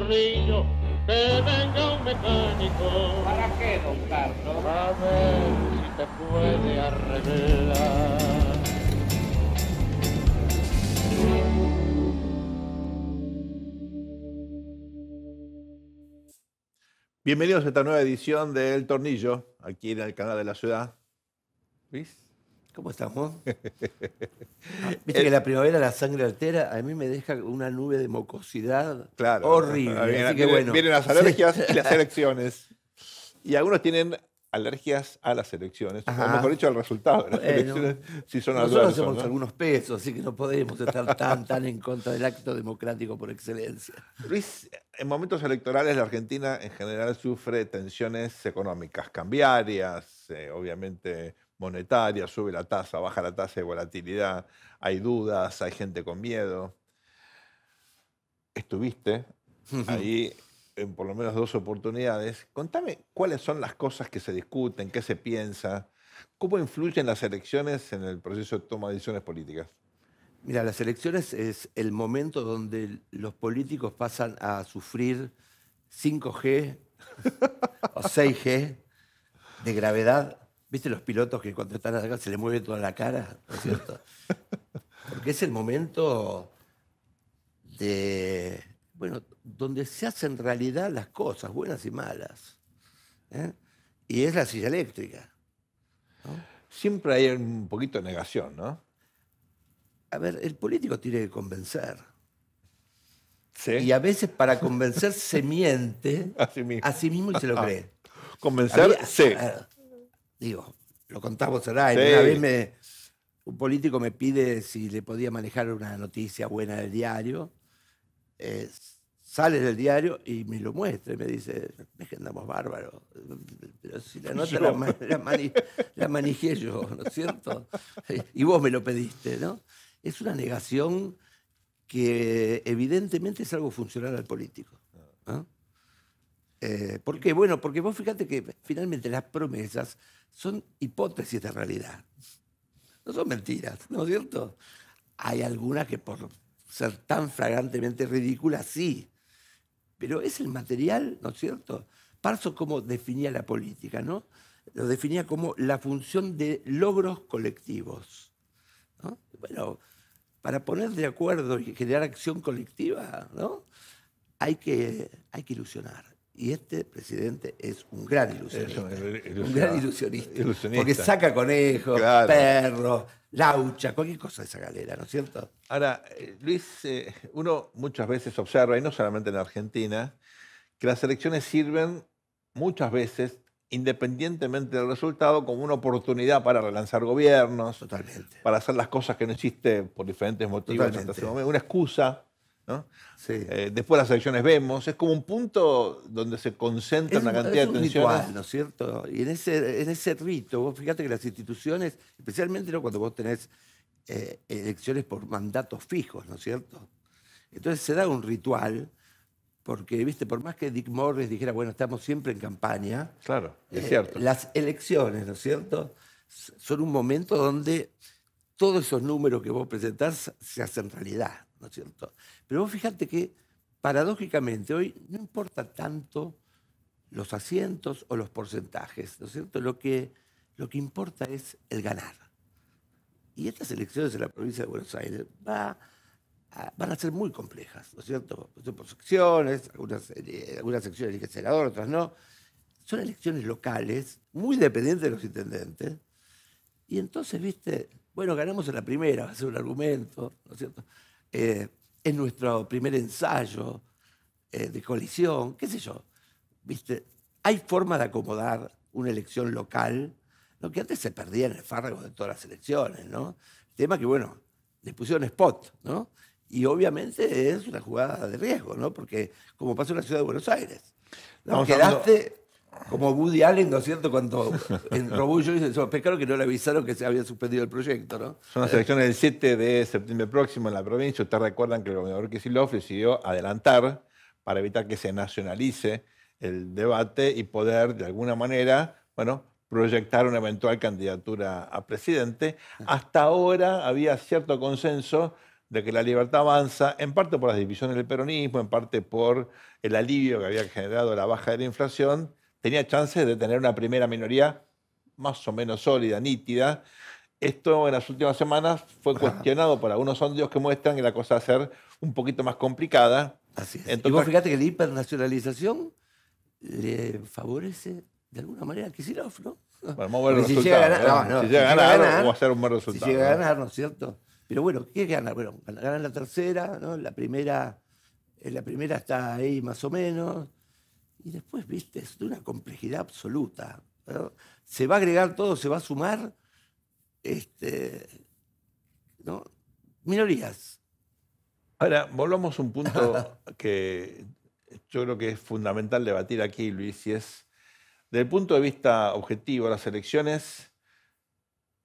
tornillo, que venga un mecánico. ¿Para qué, don Carlos? A ver si te puede arreglar. Bienvenidos a esta nueva edición de El Tornillo, aquí en el canal de la ciudad. ¿Luis? ¿Cómo estamos? Viste que la primavera la sangre altera, a mí me deja una nube de mucosidad Claro. horrible. Así que bueno. Vienen las alergias y las elecciones. Y algunos tienen alergias a las elecciones, Ajá. o mejor dicho, al resultado de las Bueno, elecciones, si son nosotros adversos, hacemos ¿no? algunos pesos, así que no podemos estar tan en contra del acto democrático por excelencia. Luis, en momentos electorales la Argentina en general sufre tensiones económicas, cambiarias, obviamente monetarias, sube la tasa, baja la tasa de volatilidad, hay dudas, hay gente con miedo. Estuviste ahí en por lo menos 2 oportunidades. Contame cuáles son las cosas que se discuten, qué se piensa, cómo influyen las elecciones en el proceso de toma de decisiones políticas. Mira, las elecciones es el momento donde los políticos pasan a sufrir 5G o 6G de gravedad. ¿Viste los pilotos que cuando están acá se les mueve toda la cara? ¿No es cierto? Porque es el momento de, bueno, donde se hacen realidad las cosas, buenas y malas. ¿Eh? Y es la silla eléctrica, ¿no? Siempre hay un poquito de negación, ¿no? A ver, el político tiene que convencer. Sí. Y a veces para convencer se miente Así a sí mismo y se lo Ajá. cree. Convencer, sí. Digo, lo contamos al aire. Sí. Una vez un político me pide si le podía manejar una noticia buena del diario. Sale del diario y me lo muestra y me dice, es que andamos bárbaros. Pero si la nota la manejé yo, ¿no es cierto? Y vos me lo pediste, ¿no? Es una negación que evidentemente es algo funcional al político, ¿no? ¿Por qué? Bueno, porque vos fíjate que finalmente las promesas son hipótesis de realidad. No son mentiras, ¿no es cierto? Hay algunas que por ser tan flagrantemente ridículas, sí. Pero es el material, ¿no es cierto? Parso como definía la política, ¿no? Lo definía como la función de logros colectivos, ¿no? Bueno, para poner de acuerdo y generar acción colectiva, ¿no? Hay que ilusionar. Y este presidente es un gran ilusionista. Un gran ilusionista. Porque saca conejos, Claro. perros, laucha, cualquier cosa de esa galera, ¿no es cierto? Ahora, Luis, uno muchas veces observa, y no solamente en Argentina, que las elecciones sirven muchas veces, independientemente del resultado, como una oportunidad para relanzar gobiernos, Totalmente. para hacer las cosas que no hiciste por diferentes motivos hasta ese momento, una excusa, ¿no? Sí. Después las elecciones vemos, es como un punto donde se concentra una cantidad de tensiones. Ritual, ¿no es cierto? Y en ese rito, vos fíjate que las instituciones, especialmente, ¿no?, cuando vos tenés elecciones por mandatos fijos, ¿no es cierto? Entonces se da un ritual, porque, viste, por más que Dick Morris dijera, bueno, estamos siempre en campaña, Claro, es cierto. las elecciones, ¿no es cierto?, son un momento donde todos esos números que vos presentás se hacen realidad, ¿no es cierto? Pero vos fíjate que, paradójicamente, hoy no importa tanto los asientos o los porcentajes, ¿no es cierto? Lo que importa es el ganar. Y estas elecciones en la provincia de Buenos Aires van a ser muy complejas, ¿no es cierto? Son por secciones, algunas secciones eligen senador, otras no. Son elecciones locales, muy dependientes de los intendentes. Y entonces, viste, bueno, ganamos en la primera, va a ser un argumento, ¿no es cierto? Es nuestro primer ensayo de coalición, qué sé yo. ¿Viste? Hay forma de acomodar una elección local, lo que antes se perdía en el fárrago de todas las elecciones, ¿no? El tema que, bueno, le pusieron spot, ¿no? Y obviamente es una jugada de riesgo, ¿no? Porque como pasó en la ciudad de Buenos Aires, ¿no? Quedaste como Woody Allen, ¿no es cierto?, cuando en Robullo dice, pescaron que no le avisaron que se había suspendido el proyecto, ¿no? Son las elecciones del 7 de septiembre próximo en la provincia. Ustedes recuerdan que el gobernador Kicillof decidió adelantar para evitar que se nacionalice el debate y poder, de alguna manera, bueno, proyectar una eventual candidatura a presidente. Hasta ahora había cierto consenso de que la libertad avanza, en parte por las divisiones del peronismo, en parte por el alivio que había generado la baja de la inflación, tenía chances de tener una primera minoría más o menos sólida, nítida. Esto en las últimas semanas fue cuestionado por algunos sondeos que muestran que la cosa va a ser un poquito más complicada. Así es. Entre Y vos otras- fíjate que la hipernacionalización le favorece de alguna manera a Kicillof, ¿no? Bueno, vamos a ver el Porque si llega a resultado. ganar, no, Si si llega a llega a ganar, ganar, va a ser un buen Si resultado. llega a ¿no? ganar, ¿no es cierto? Pero bueno, ¿qué gana? Bueno, ganan la tercera, ¿no? La primera está ahí más o menos. Y después, viste, es de una complejidad absoluta, ¿no? Se va a agregar todo, se va a sumar, ¿no? Minorías. Ahora, volvamos a un punto que yo creo que es fundamental debatir aquí, Luis, y es, desde el punto de vista objetivo, las elecciones,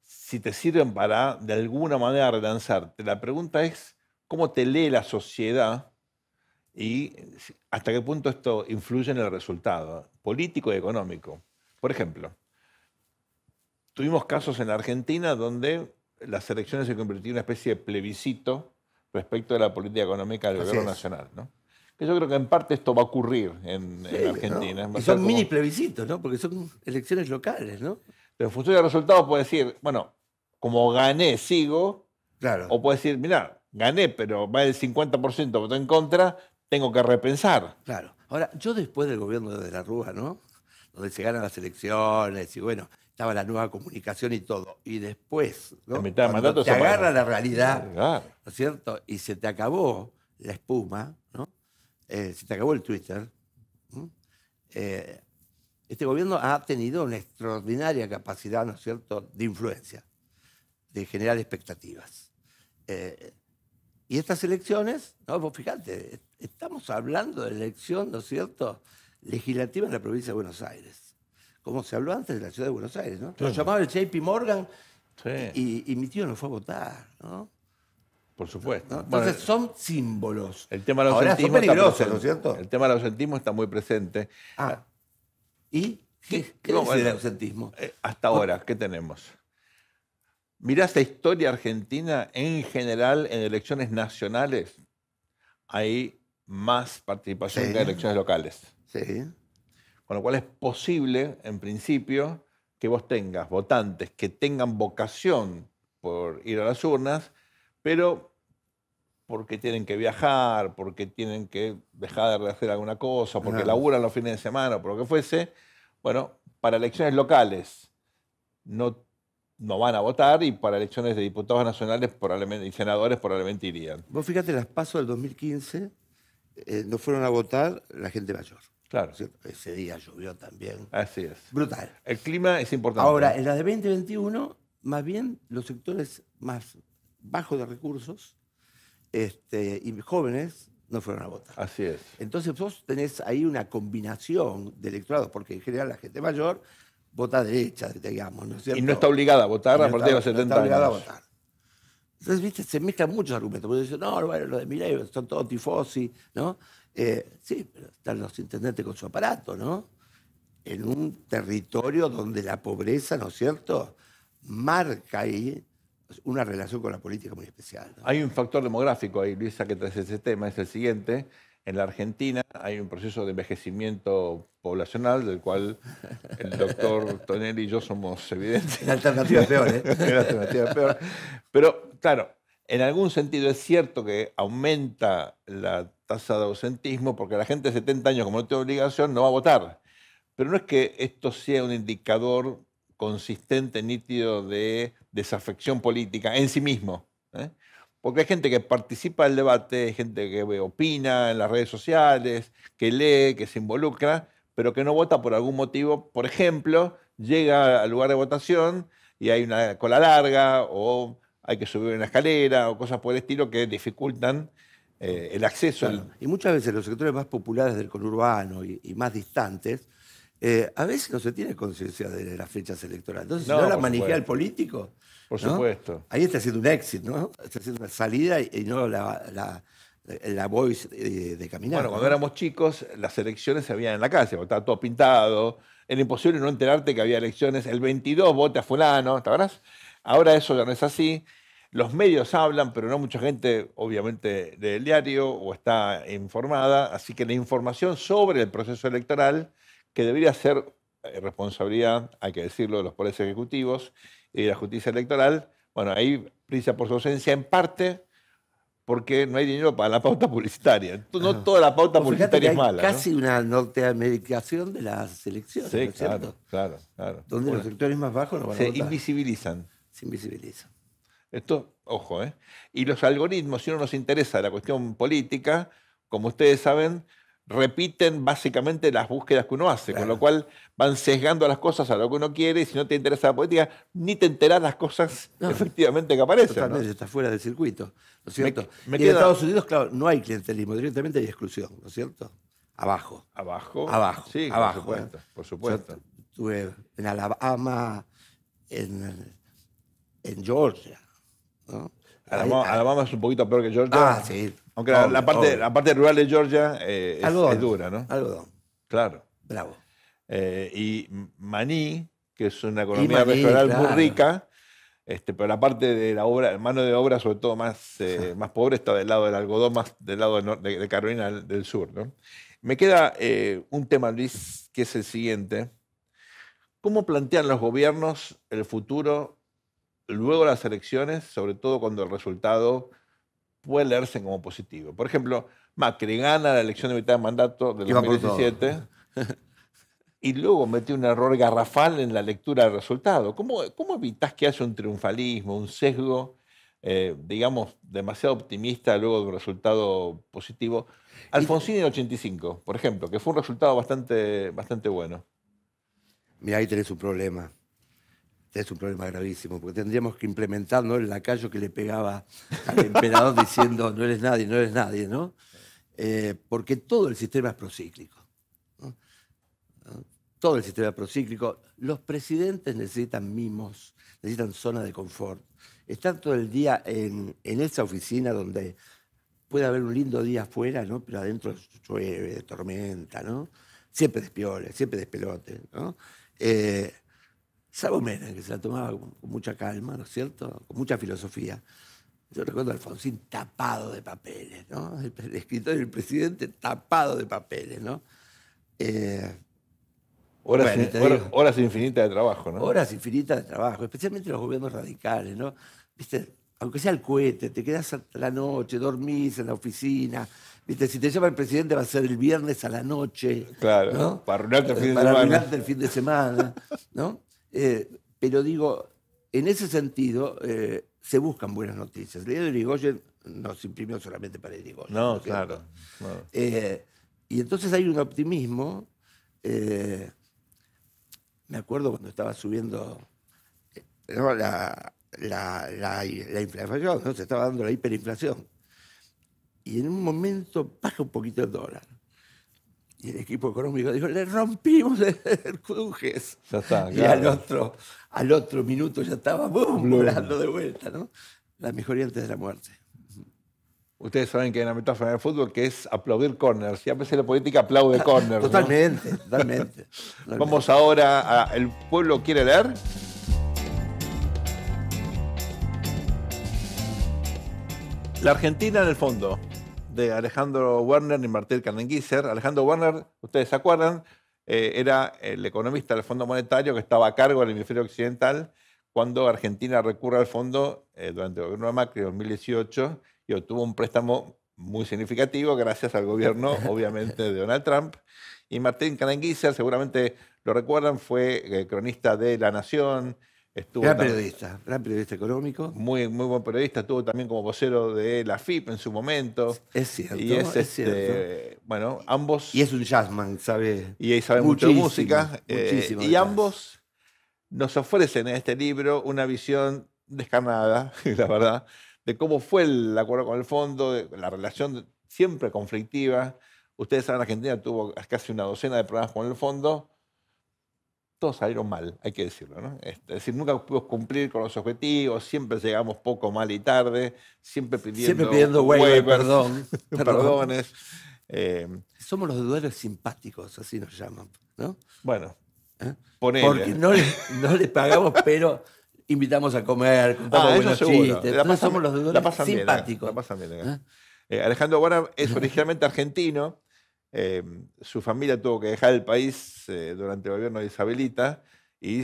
si te sirven para, de alguna manera, relanzarte. La pregunta es, ¿cómo te lee la sociedad y hasta qué punto esto influye en el resultado político y económico? Por ejemplo, tuvimos casos en la Argentina donde las elecciones se convirtieron en una especie de plebiscito respecto de la política económica del Así gobierno es. nacional, ¿no? Que yo creo que en parte esto va a ocurrir en Sí, Argentina. ¿no? Va a Y ser son como- mini plebiscitos, ¿no? Porque son elecciones locales, ¿no? Pero en función del resultado puede decir, bueno, como gané, sigo, Claro. o puede decir, mira, gané, pero va el 50% votó en contra, tengo que repensar. Claro. Ahora, yo después del gobierno de la Rúa, ¿no? Donde se ganan las elecciones y bueno, estaba la nueva comunicación y todo. Y después, ¿no? En mitad de Cuando mandato te eso pasa. agarra la realidad, Claro. ¿no es cierto? Y se te acabó la espuma, ¿no? Se te acabó el Twitter. ¿no? Este gobierno ha tenido una extraordinaria capacidad, ¿no es cierto?, de influencia, de generar expectativas. Y estas elecciones, ¿no? Vos fíjate, estamos hablando de elección, ¿no es cierto?, legislativa en la provincia de Buenos Aires, como se habló antes de la ciudad de Buenos Aires, ¿no? Lo llamaba el JP Morgan Sí, y mi tío no fue a votar, ¿no? por supuesto. ¿No? Bueno, Entonces son símbolos. el tema del Ahora son ausentismo está peligrosos, presente. ¿no es cierto? El tema del ausentismo está muy presente. Ah, ¿y qué No, dice bueno, el ausentismo? Hasta ahora, ¿qué tenemos? Mirás la historia argentina en general en elecciones nacionales, hay más participación Sí. que en elecciones locales. Sí, Con lo cual es posible, en principio, que vos tengas votantes que tengan vocación por ir a las urnas, pero porque tienen que viajar, porque tienen que dejar de hacer alguna cosa, porque Claro. laburan los fines de semana, o por lo que fuese, bueno, para elecciones locales no van a votar y para elecciones de diputados nacionales probablemente, y senadores probablemente irían. vos fíjate, las PASO del 2015 no fueron a votar la gente mayor. Claro, ¿Cierto? Ese día llovió también. así es. Brutal. El clima es importante. Ahora, en la de 2021, más bien los sectores más bajos de recursos y jóvenes no fueron a votar. Así es. Entonces vos tenés ahí una combinación de electorados, porque en general la gente mayor vota derecha, digamos, ¿no es cierto? Y no está obligada a votar Y a no partir de los está- no 70 está obligada años. a votar. Entonces, viste, se mezclan muchos argumentos. Porque dicen, no, bueno, los de Milei son todos tifosi, ¿no? Sí, pero están los intendentes con su aparato, ¿no? En un territorio donde la pobreza, ¿no es cierto?, marca ahí una relación con la política muy especial, ¿no? Hay un factor demográfico ahí, Luisa, que trae ese tema, es el siguiente. En la Argentina hay un proceso de envejecimiento poblacional, del cual el doctor Tonelli y yo somos evidentes. La alternativa es peor, ¿eh? La alternativa es peor. Pero, claro, en algún sentido es cierto que aumenta la tasa de ausentismo porque la gente de 70 años, como no tiene obligación, no va a votar. Pero no es que esto sea un indicador consistente, nítido de desafección política en sí mismo, ¿eh? Porque hay gente que participa del debate, hay gente que opina en las redes sociales, que lee, que se involucra, pero que no vota por algún motivo. Por ejemplo, llega al lugar de votación y hay una cola larga o hay que subir una escalera o cosas por el estilo que dificultan el acceso. Claro. Y muchas veces los sectores más populares del conurbano y más distantes, a veces no se tiene conciencia de las fechas electorales. Entonces, No, si no la por manijea el supuesto. político, Por ¿no? supuesto. Ahí está haciendo un éxito, ¿no? Está haciendo una salida y no la voice de caminar. Bueno, ¿no? cuando éramos chicos, las elecciones se veían en la calle, estaba todo pintado, era imposible no enterarte que había elecciones, el 22 vota fulano, ¿te acuerdas? Ahora eso ya no es así. Los medios hablan, pero no mucha gente, obviamente, lee el diario o está informada. Así que la información sobre el proceso electoral, que debería ser responsabilidad, hay que decirlo, de los poderes ejecutivos y de la justicia electoral, bueno, ahí brilla por su ausencia en parte porque no hay dinero para la pauta publicitaria. No toda la pauta Pues fíjate que publicitaria hay es mala, ¿no? casi una norteamericación de las elecciones, Sí, ¿no es claro, cierto? claro. Donde Bueno, los sectores más bajos no van a se votar. invisibilizan. Se invisibilizan. Esto, ojo, ¿eh? Y los algoritmos, si no nos interesa la cuestión política, como ustedes saben, repiten básicamente las búsquedas que uno hace, con lo Claro. cual van sesgando las cosas a lo que uno quiere, y si no te interesa la política, ni te enterás las cosas No, efectivamente que aparecen, ¿no? Totalmente, está fuera del circuito, ¿no es cierto? me Y en queda- Estados Unidos, claro, no hay clientelismo, directamente hay exclusión, ¿no es cierto? Abajo. Abajo. Abajo, Sí, abajo, por supuesto, por supuesto. Yo estuve en Alabama, en Georgia, ¿no? Alabama es un poquito peor que Georgia. Ah, sí. Aunque la Obvio. parte rural de Georgia Algodón. es dura, ¿no? Algodón, Claro. bravo. Y Maní, que es una economía Maní, regional muy claro. rica, pero la parte de la obra, mano de obra, sobre todo más pobre, está del lado del algodón, más del lado de Carolina del Sur, ¿no? Me queda un tema, Luis, que es el siguiente. ¿Cómo plantean los gobiernos el futuro luego de las elecciones, sobre todo cuando el resultado puede leerse como positivo? Por ejemplo, Macri gana la elección de mitad de mandato del Iba por todo. 2017 y luego metió un error garrafal en la lectura del resultado. ¿Cómo evitás que haya un triunfalismo, un sesgo, digamos, demasiado optimista luego de un resultado positivo? Alfonsín en el 85, por ejemplo, que fue un resultado bastante bueno. Mira, ahí tenés un problema. Tenés un problema gravísimo, porque tendríamos que implementar, ¿no?, el lacayo que le pegaba al emperador diciendo no eres nadie, ¿no? Porque todo el sistema es procíclico, ¿no? Todo el sistema es procíclico. Los presidentes necesitan mimos, necesitan zona de confort. Están todo el día en esa oficina donde puede haber un lindo día afuera, ¿no?, pero adentro llueve, tormenta, ¿no? Siempre despioles, siempre despelote, ¿no? Salvo Menem, que se la tomaba con mucha calma, ¿no es cierto?, con mucha filosofía. Yo recuerdo a Alfonsín tapado de papeles, ¿no? El escritorio del presidente tapado de papeles, ¿no? Horas infinitas de trabajo, ¿no? Horas infinitas de trabajo, especialmente los gobiernos radicales, ¿no? ¿Viste? Aunque sea el cohete, te quedás hasta la noche, dormís en la oficina. ¿Viste? Si te llama el presidente va a ser el viernes a la noche. Claro, ¿no? para arruinarte el fin de Para semana. arruinarte el fin de semana, ¿no? Pero digo, en ese sentido, se buscan buenas noticias. El diario de Irigoyen no se imprimió solamente para Irigoyen. No, es cierto? claro. No. Y entonces hay un optimismo. Me acuerdo cuando estaba subiendo ¿no?, la inflación, ¿no? Se estaba dando la hiperinflación. Y en un momento baja un poquito el dólar. Y el equipo económico dijo, le rompimos el crujes. Ya está, Y claro. al otro minuto ya estaba ¡bum!, volando de vuelta, ¿no? La mejoría antes de la muerte. Ustedes saben que hay una metáfora en el fútbol que es aplaudir corners. Y a veces la política aplaude corners, ¿no? Totalmente. Vamos ahora a ¿El pueblo quiere leer? La Argentina en el fondo, de Alejandro Werner y Martín Kannengisser. Alejandro Werner, ustedes se acuerdan, era el economista del Fondo Monetario que estaba a cargo del hemisferio occidental cuando Argentina recurre al fondo durante el gobierno de Macri en 2018 y obtuvo un préstamo muy significativo gracias al gobierno, obviamente, de Donald Trump. Y Martín Kannengisser, seguramente lo recuerdan, fue cronista de La Nación. Gran periodista económico. Muy buen periodista, estuvo también como vocero de la FIP en su momento. Es cierto, Y es cierto. bueno, ambos. Y es un jazzman, sabe. Y ahí sabe mucho de muchísimo, música. muchísimo Y de jazz. ambos nos ofrecen en este libro una visión descarnada, la verdad, de cómo fue el acuerdo con el fondo, de la relación siempre conflictiva. Ustedes saben, Argentina tuvo casi una docena de problemas con el fondo. Todos salieron mal, hay que decirlo, ¿no? Es decir, nunca pudimos cumplir con los objetivos, siempre llegamos poco, mal y tarde, siempre pidiendo waiver, waivers, perdón. perdones. Somos los deudores simpáticos, así nos llaman, ¿no? Bueno, ¿Eh? ponele. Porque no le pagamos, pero invitamos a comer, contamos Eso buenos seguro. chistes. La Entonces pasan- somos los la deudores pasan bien, simpáticos. la pasan bien, ¿Eh? Alejandro Guara es originalmente argentino. Su familia tuvo que dejar el país durante el gobierno de Isabelita y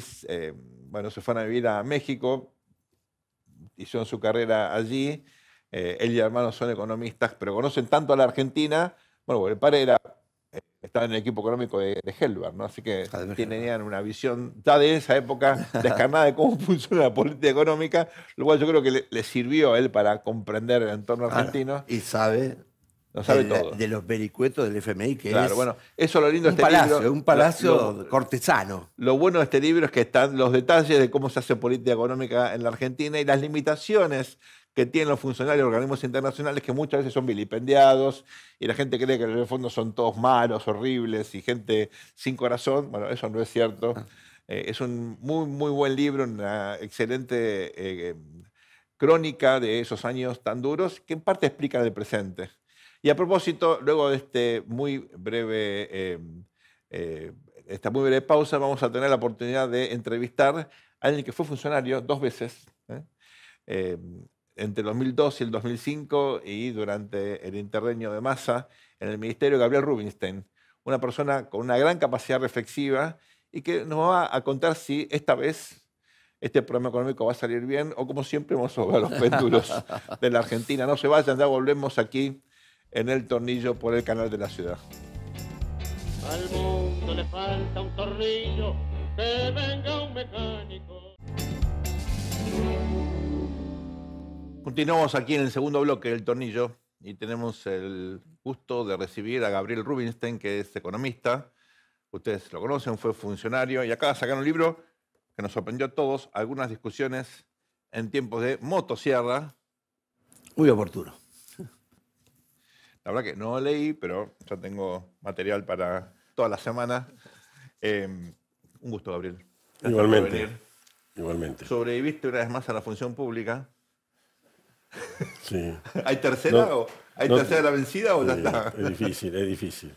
bueno, se fueron a vivir a México, hicieron su carrera allí. Él y el hermano son economistas, pero conocen tanto a la Argentina. Bueno, porque el padre estaba en el equipo económico de Helber, ¿no? Así que Ah, de tenían una visión ya de esa época descarnada de cómo funciona la política económica, lo cual yo creo que le sirvió a él para comprender el entorno Claro, argentino. y sabe, Lo sabe de, todo. de los vericuetos del FMI, que Claro, es bueno, eso es lo lindo de un este palacio, libro. un palacio Lo- cortesano. Lo bueno de este libro es que están los detalles de cómo se hace política económica en la Argentina y las limitaciones que tienen los funcionarios de organismos internacionales que muchas veces son vilipendiados y la gente cree que en el fondo son todos malos, horribles y gente sin corazón. Bueno, eso no es cierto. Es un muy, muy buen libro, una excelente crónica de esos años tan duros que en parte explican el presente. Y a propósito, luego de esta muy breve pausa, vamos a tener la oportunidad de entrevistar a alguien que fue funcionario 2 veces, entre el 2002 y el 2005, y durante el interreño de Massa en el ministerio, Gabriel Rubinstein, una persona con una gran capacidad reflexiva y que nos va a contar si esta vez este programa económico va a salir bien o, como siempre, vamos a jugar los péndulos de la Argentina. No se vayan, ya volvemos aquí en El Tornillo por el canal de la ciudad. Al mundo le falta un tornillo, que venga un mecánico. Continuamos aquí en el segundo bloque del Tornillo y tenemos el gusto de recibir a Gabriel Rubinstein, que es economista. Ustedes lo conocen, fue funcionario y acaba de sacar un libro que nos sorprendió a todos, algunas discusiones en tiempos de motosierra. Muy oportuno. La verdad que no lo leí, pero ya tengo material para toda la semana. Un gusto, Gabriel. Gracias por Igualmente. venir. Igualmente. Sobreviviste una vez más a la función pública. Sí. ¿Hay tercera No, o hay no- tercera la vencida o ya Sí, está? es difícil, es difícil.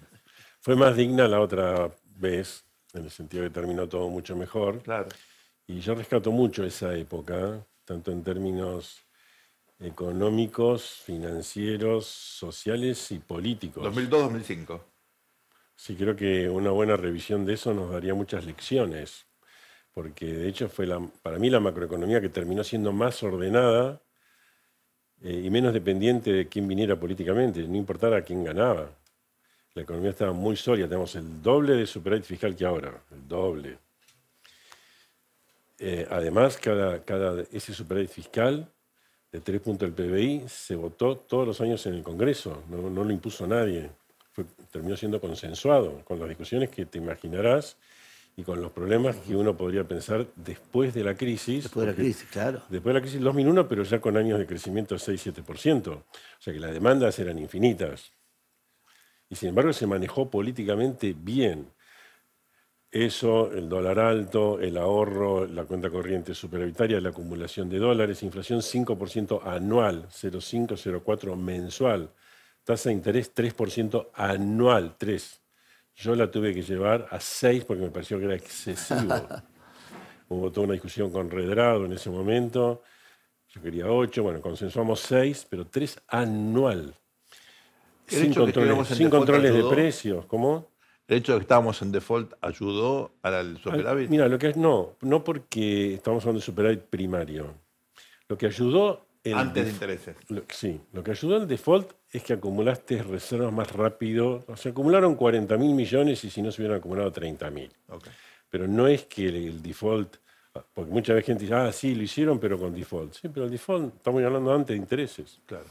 Fue más digna la otra vez, en el sentido que terminó todo mucho mejor. Claro. Y yo rescato mucho esa época, tanto en términos económicos, financieros, sociales y políticos. 2002-2005. Sí, creo que una buena revisión de eso nos daría muchas lecciones, porque de hecho fue para mí la macroeconomía que terminó siendo más ordenada y menos dependiente de quién viniera políticamente, no importara quién ganaba. La economía estaba muy sólida, tenemos el doble de superávit fiscal que ahora, el doble. Además, ese superávit fiscal de 3 puntos del PBI se votó todos los años en el Congreso, no lo impuso nadie. Terminó siendo consensuado, con las discusiones que te imaginarás y con los problemas que uno podría pensar después de la crisis. Después de la crisis, claro. Después de la crisis 2001, pero ya con años de crecimiento de 6-7%. O sea que las demandas eran infinitas. Y sin embargo se manejó políticamente bien. Eso, el dólar alto, el ahorro, la cuenta corriente superavitaria, la acumulación de dólares, inflación 5% anual, 0,5-0,4 mensual, tasa de interés 3% anual, 3%. Yo la tuve que llevar a 6 porque me pareció que era excesivo. Hubo toda una discusión con Redrado en ese momento. Yo quería 8, bueno, consensuamos 6, pero 3 anual. El hecho de que estuviéramos en Sin default controles de ayudó. precios. ¿Cómo? El hecho de que estábamos en default ayudó al superávit. Mira, lo que es no porque estamos hablando de superávit primario. Lo que ayudó Antes de intereses. Sí, lo que ayudó el default es que acumulaste reservas más rápido. O sea, acumularon 40.000 millones y si no se hubieran acumulado 30.000. Okay. Pero no es que el default, porque mucha vez gente dice, sí, lo hicieron, pero con default. Sí, pero el default, estamos hablando antes de intereses. Claro.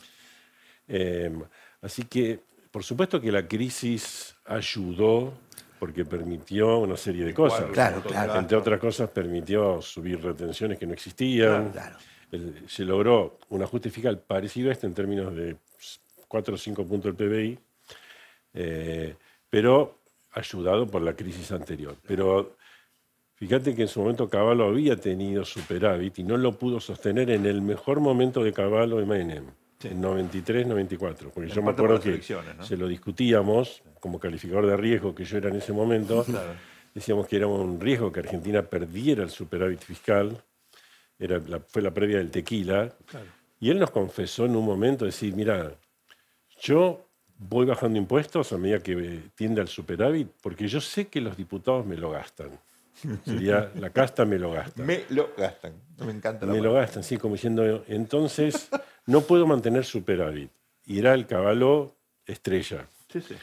Así que, por supuesto que la crisis ayudó porque permitió una serie de cosas. Claro. Entre otras cosas, permitió subir retenciones que no existían. Claro. Se logró un ajuste fiscal parecido a este en términos de 4 o 5 puntos del PBI, pero ayudado por la crisis anterior. Pero fíjate que en su momento Cavallo había tenido superávit y no lo pudo sostener en el mejor momento de Cavallo y Menem, Sí. en 93-94. Porque En yo me parte por acuerdo las que elecciones, ¿no? se lo discutíamos como calificador de riesgo que yo era en ese momento. Claro. Decíamos que era un riesgo que Argentina perdiera el superávit fiscal. fue la previa del tequila, Claro. y él nos confesó en un momento, decir, mira, yo voy bajando impuestos a medida que tiende al superávit, porque yo sé que los diputados me lo gastan. Sería, la casta me lo gasta. Me lo gastan. Me encanta la Me lo palabra. gastan, sí, como diciendo, entonces no puedo mantener superávit. Y era el caballo estrella. Sí, sí.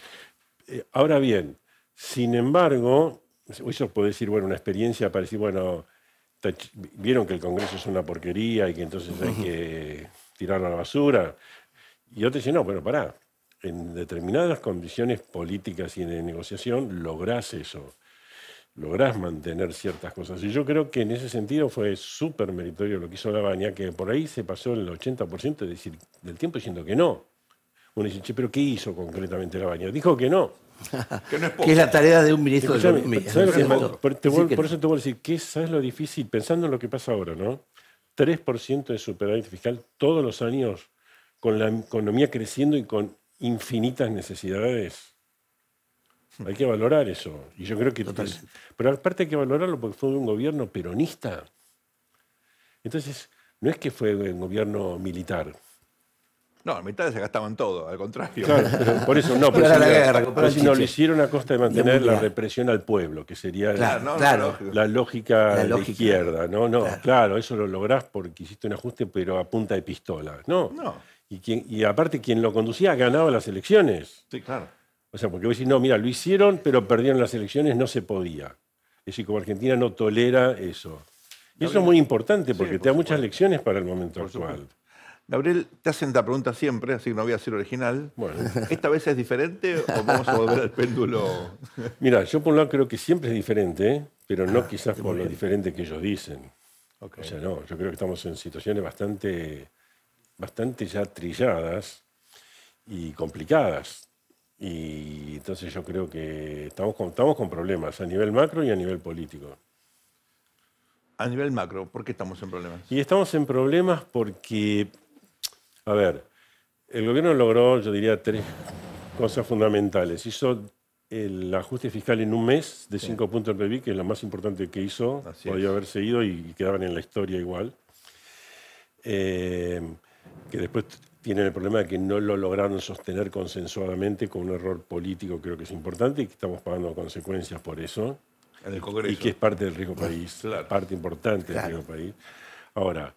Ahora bien, sin embargo, eso puede decir, bueno, una experiencia para decir, bueno, vieron que el Congreso es una porquería y que entonces hay que tirarlo a la basura. Y otros dicen, no, bueno, pará, en determinadas condiciones políticas y de negociación lográs eso, lográs mantener ciertas cosas. Y yo creo que en ese sentido fue súper meritorio lo que hizo Lavagna, que por ahí se pasó el 80% del tiempo diciendo que no. Uno dice, che, pero ¿qué hizo concretamente Lavagna? Dijo que no. Que no es poco. Que es la tarea de un ministro de Escuchame, Economía. ¿sabes lo que ¿no es cierto? por, Decir que por no. eso te voy a decir, ¿sabes lo difícil? Pensando en lo que pasa ahora, ¿no? 3% de superávit fiscal todos los años, con la economía creciendo y con infinitas necesidades. Hay que valorar eso. Y yo creo que... Totalmente. Pero aparte hay que valorarlo porque fue un gobierno peronista. Entonces, no es que fue un gobierno militar. No, en mitad se gastaban todo, al contrario. Claro, pero por eso no, pero Era la si no- guerra, pero si no lo chiche. hicieron a costa de mantener la mundial. represión al pueblo, que sería Claro, no, claro. lógico. la lógica La de la lógica. izquierda. No, Claro. claro, eso lo lográs porque hiciste un ajuste, pero a punta de pistola. No. No. Y aparte, quien lo conducía ganaba las elecciones. Sí, claro. O sea, porque vos decís, no, mira, lo hicieron, pero perdieron las elecciones, no se podía. Es decir, como Argentina no tolera eso. Y eso es muy importante porque Sí, te da por muchas supuesto. lecciones para el momento Por actual. supuesto. Gabriel, te hacen esta pregunta siempre, así que no voy a ser original. Bueno. ¿Esta vez es diferente o vamos a volver al péndulo? Mira, yo por un lado creo que siempre es diferente, ¿eh? Pero no quizás por lo diferente que ellos dicen. Ok. O sea, no, yo creo que estamos en situaciones bastante ya trilladas y complicadas. Y entonces yo creo que estamos con problemas a nivel macro y a nivel político. A nivel macro, ¿por qué estamos en problemas? Y estamos en problemas porque, a ver, el gobierno logró, yo diría, 3 cosas fundamentales. Hizo el ajuste fiscal en un mes de 5 puntos del PIB, que es lo más importante que hizo. Así Podía es. haberse ido y quedaban en la historia igual. Que después tienen el problema de que no lo lograron sostener consensuadamente con un error político, creo que es importante, y que estamos pagando consecuencias por eso. En el Congreso. Y que es parte del riesgo país, Claro. parte importante Claro. del riesgo país. Ahora,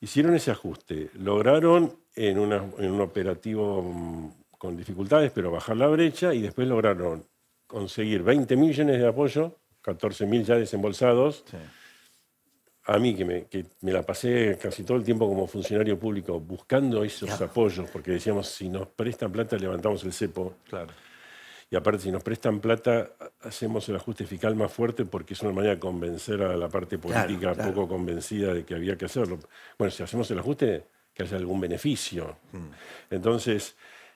hicieron ese ajuste, lograron en un operativo con dificultades, pero bajar la brecha, y después lograron conseguir 20 millones de apoyo, 14.000 ya desembolsados. Sí. A mí, que me la pasé casi todo el tiempo como funcionario público buscando esos apoyos, porque decíamos, si nos prestan plata, levantamos el cepo. Claro. Y aparte, si nos prestan plata, hacemos el ajuste fiscal más fuerte porque es una manera de convencer a la parte política claro. poco convencida de que había que hacerlo. Bueno, si hacemos el ajuste, que haya algún beneficio. Entonces,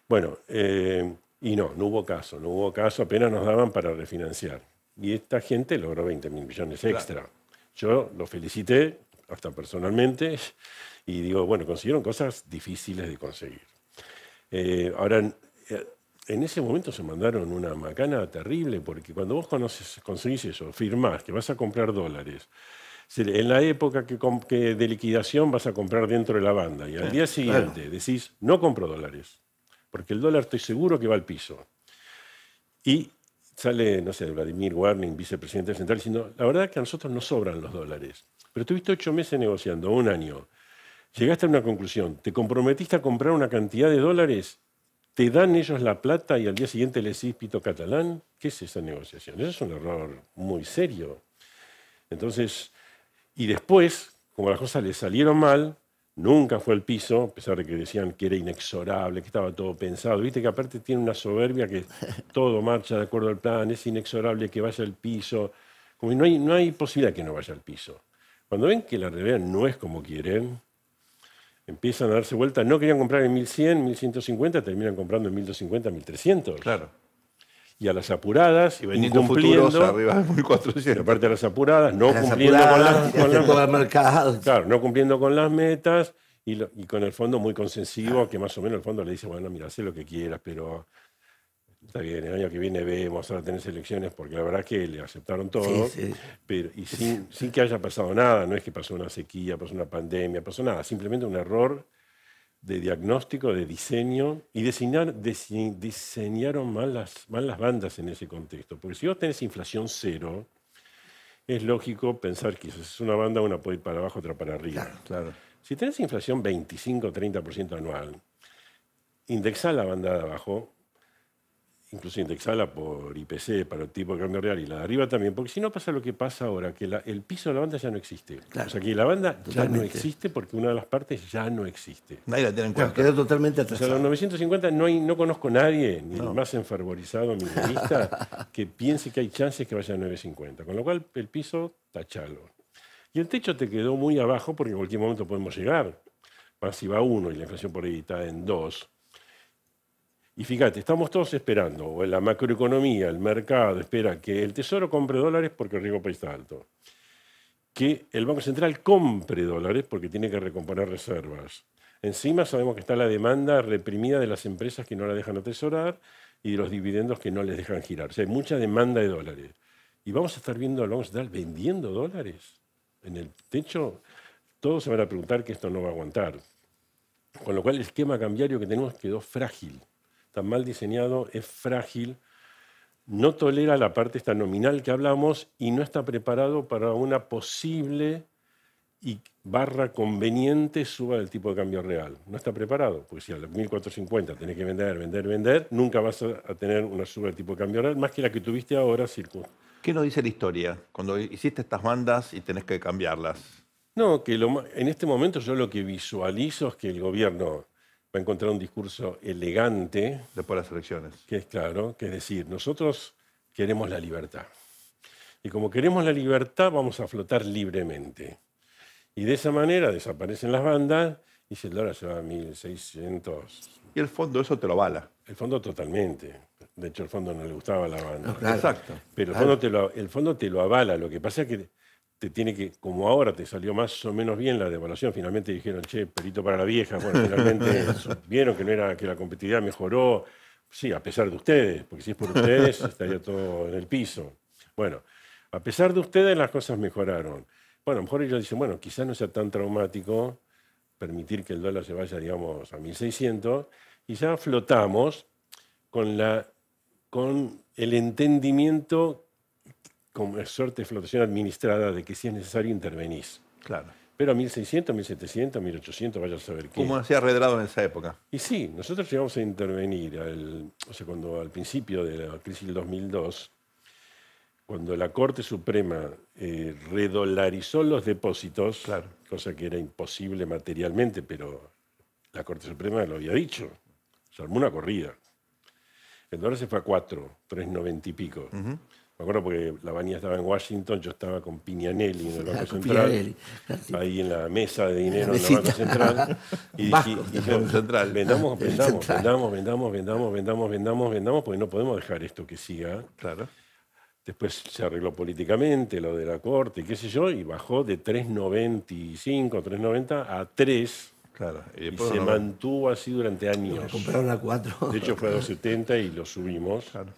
bueno, y no hubo caso, apenas nos daban para refinanciar. Y esta gente logró 20.000 millones extra. Yo lo felicité, hasta personalmente, y digo, bueno, consiguieron cosas difíciles de conseguir. Ahora, en ese momento se mandaron una macana terrible, porque cuando vos conseguís eso, firmás que vas a comprar dólares, en la época que de liquidación vas a comprar dentro de la banda, y al día siguiente decís, no compro dólares, porque el dólar estoy seguro que va al piso. Y sale, no sé, Vladimir Warning, vicepresidente central, diciendo, la verdad es que a nosotros nos sobran los dólares, pero estuviste 8 meses negociando, 1 año, llegaste a una conclusión, te comprometiste a comprar una cantidad de dólares, te dan ellos la plata y al día siguiente le decís pito catalán. ¿Qué es esa negociación? Eso es un error muy serio. Entonces, y después, como las cosas le salieron mal, nunca fue al piso, a pesar de que decían que era inexorable, que estaba todo pensado. Viste que aparte tiene una soberbia que todo marcha de acuerdo al plan, es inexorable que vaya al piso. Como que no hay posibilidad que no vaya al piso. Cuando ven que la realidad no es como quieren, empiezan a darse vuelta, no querían comprar en 1100, 1150, terminan comprando en 1250, 1300. Claro. Y a las apuradas, Y vendiendo incumpliendo, futuros arriba de pero 1400. aparte a las apuradas, no A las cumpliendo apuradas, con todo el mercado. claro, no cumpliendo con las metas y con el fondo muy consensivo, que más o menos el fondo le dice, bueno, mira, haz lo que quieras, pero Está bien, el año que viene vemos, ahora tenés elecciones, porque la verdad es que le aceptaron todo, Sí, sí. pero, y sin que haya pasado nada, no es que pasó una sequía, pasó una pandemia, pasó nada, simplemente un error de diagnóstico, de diseño, y diseñaron mal las bandas en ese contexto. Porque si vos tenés inflación cero, es lógico pensar que si es una banda, una puede ir para abajo, otra para arriba. Claro. Si tenés inflación 25-30% anual, indexá la banda de abajo, incluso indexala por IPC para el tipo de cambio real y la de arriba también, porque si no pasa lo que pasa ahora, que el piso de la banda ya no existe. Claro, o sea que la banda ya no totalmente. existe porque una de las partes ya no existe. Nadie la tiene en Claro, cuenta. quedó totalmente O sea, atrasado. los 950 no conozco a nadie, ni el más enfervorizado milenista, que piense que hay chances que vaya a 950. Con lo cual, el piso, tachalo. Y el techo te quedó muy abajo porque en cualquier momento podemos llegar. Más si va 1 y la inflación por ahí está en 2. Y fíjate, estamos todos esperando, o la macroeconomía, el mercado espera que el Tesoro compre dólares porque el riesgo país está alto. Que el Banco Central compre dólares porque tiene que recomponer reservas. Encima sabemos que está la demanda reprimida de las empresas que no la dejan atesorar y de los dividendos que no les dejan girar. O sea, hay mucha demanda de dólares. Y vamos a estar viendo al Banco Central vendiendo dólares en el techo. Todos se van a preguntar que esto no va a aguantar. Con lo cual el esquema cambiario que tenemos quedó frágil. Está mal diseñado, es frágil, no tolera la parte esta nominal que hablamos y no está preparado para una posible y conveniente suba del tipo de cambio real. No está preparado, porque si a los 1450 tenés que vender, nunca vas a tener una suba del tipo de cambio real, más que la que tuviste ahora. ¿Qué nos dice la historia cuando hiciste estas bandas y tenés que cambiarlas? No, que en este momento yo lo que visualizo es que el gobierno va a encontrar un discurso elegante, Después de las elecciones. que es claro, que es decir, nosotros queremos la libertad. Y como queremos la libertad, vamos a flotar libremente. Y de esa manera desaparecen las bandas y si el dólar se va a 1.600. Y el fondo eso te lo avala. El fondo totalmente. De hecho, el fondo no le gustaba a la banda. No, claro. Exacto. Pero el fondo te lo avala. Lo que pasa es que te tiene que, como ahora te salió más o menos bien la devaluación, finalmente dijeron, che, perito para la vieja. Bueno, finalmente vieron que la competitividad mejoró. Sí, a pesar de ustedes, porque si es por ustedes estaría todo en el piso. Bueno, a pesar de ustedes las cosas mejoraron. Bueno, a lo mejor ellos dicen, bueno, quizás no sea tan traumático permitir que el dólar se vaya, digamos, a 1.600 y ya flotamos con el entendimiento como suerte de flotación administrada de que si es necesario intervenís. Claro. Pero a 1.600, 1.700, 1.800, vaya a saber qué. Como hacía Redrado en esa época. Y sí, nosotros llegamos a intervenir, cuando al principio de la crisis del 2002, cuando la Corte Suprema redolarizó los depósitos, Claro. cosa que era imposible materialmente, pero la Corte Suprema lo había dicho, se armó una corrida. El dólar se fue a 3.90 y pico. Me acuerdo porque la Baña estaba en Washington, yo estaba con Piñanelli en el Banco Con Central, Piñanelli, claro. ahí en la mesa de dinero La en el Banco mesita. Central, y Vasco. dije, Central. vendamos, Central. vendamos, porque no podemos dejar esto que siga. Claro. Después se arregló políticamente lo de la Corte, qué sé yo, y bajó de 3.95, 3.90 a 3, Claro. y después se uno- mantuvo así durante años. Compraron a 4. De hecho fue a 2.70 y lo subimos. Claro.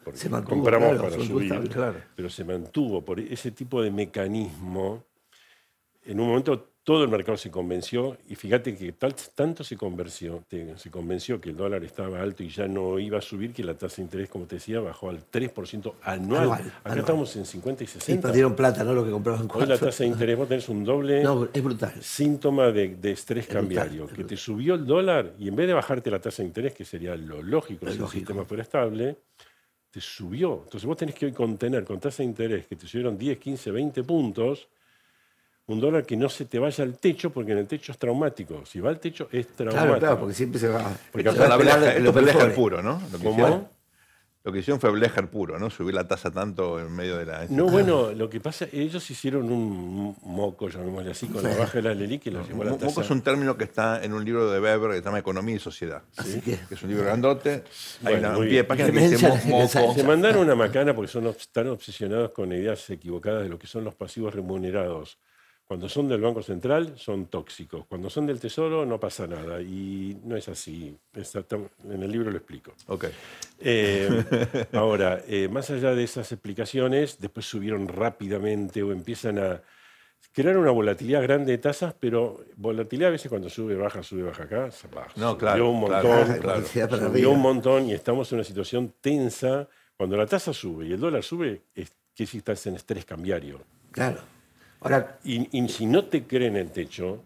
Porque Se mantuvo, compramos claro, para fue subir, justamente. Claro. pero se mantuvo por ese tipo de mecanismo. En un momento todo el mercado se convenció, y fíjate que tanto se convenció que el dólar estaba alto y ya no iba a subir, que la tasa de interés, como te decía, bajó al 3% anual. Acá Anual. estamos en 50 y Y 60. perdieron plata, ¿no? Lo que compraban Hoy la 4. tasa de interés, vos tenés un doble No, es brutal. síntoma de estrés brutal, cambiario, es que brutal. te subió el dólar y en vez de bajarte la tasa de interés, que sería lo lógico si el sistema fuera estable, te subió. Entonces vos tenés que hoy contener con tasa de interés que te subieron 10, 15, 20 puntos, un dólar que no se te vaya al techo, porque en el techo es traumático. Si va al techo es traumático. Claro, claro, porque siempre se va. Porque Esto fue aparte- Blecher, esto fue Blecher puro, ¿no? Lo que ¿Cómo? hicieron. Lo que hicieron fue Blecher puro, ¿no? Subir la tasa tanto en medio de la... No, bueno, lo que pasa, ellos hicieron un moco, llamémosle así, con la baja de la LELIQ que lo llevó a la Moco tasa. es un término que está en un libro de Weber que se llama Economía y Sociedad. Así que, Que es un libro grandote. Hay Bueno, un muy pie de bien. página que dice Demencia, moco. Se mandaron una macana porque están obsesionados con ideas equivocadas de lo que son los pasivos remunerados Cuando son del Banco Central son tóxicos. Cuando son del Tesoro no pasa nada. Y no es así. En el libro lo explico. Ok. Ahora, más allá de esas explicaciones, después subieron rápidamente o empiezan a crear una volatilidad grande de tasas, pero volatilidad a veces cuando sube, baja acá, baja. No, claro, Subió un montón, claro. subió un montón y estamos en una situación tensa. Cuando la tasa sube y el dólar sube, es que si estás en estrés cambiario. Claro. Ahora, Y si no te creen el techo,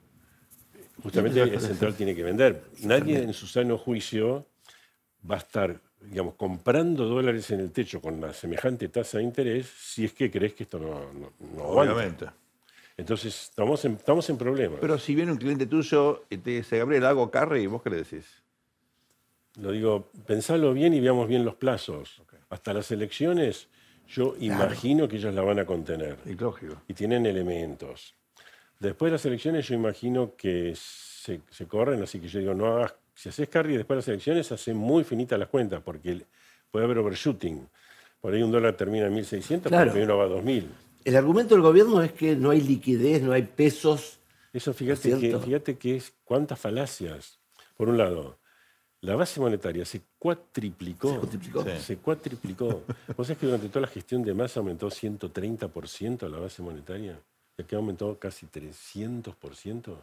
justamente el central tiene que vender. Nadie en su sano juicio va a estar, digamos, comprando dólares en el techo con la semejante tasa de interés si es que crees que esto no aguanta. Obviamente. Entonces, estamos en problemas. Pero si viene un cliente tuyo y te dice, Gabriel, hago carry, ¿vos qué le decís? Lo digo, pensalo bien y veamos bien los plazos. Hasta las elecciones, yo imagino que ellos la van a contener. Y lógico. Y tienen elementos. Después de las elecciones, yo imagino que se corren, así que yo digo, no hagas, si haces carry después de las elecciones, hace muy finitas las cuentas, porque puede haber overshooting. Por ahí un dólar termina en 1.600, Claro. pero primero va a 2.000. el argumento del gobierno es que no hay liquidez, no hay pesos. Eso ¿Es fíjate cierto? que es cuántas falacias. Por un lado, la base monetaria se cuatriplicó. Se cuatriplicó. Sí. Se cuatriplicó. ¿Vos sabés que durante toda la gestión de Massa aumentó 130% la base monetaria? Y aquí aumentó casi 300%.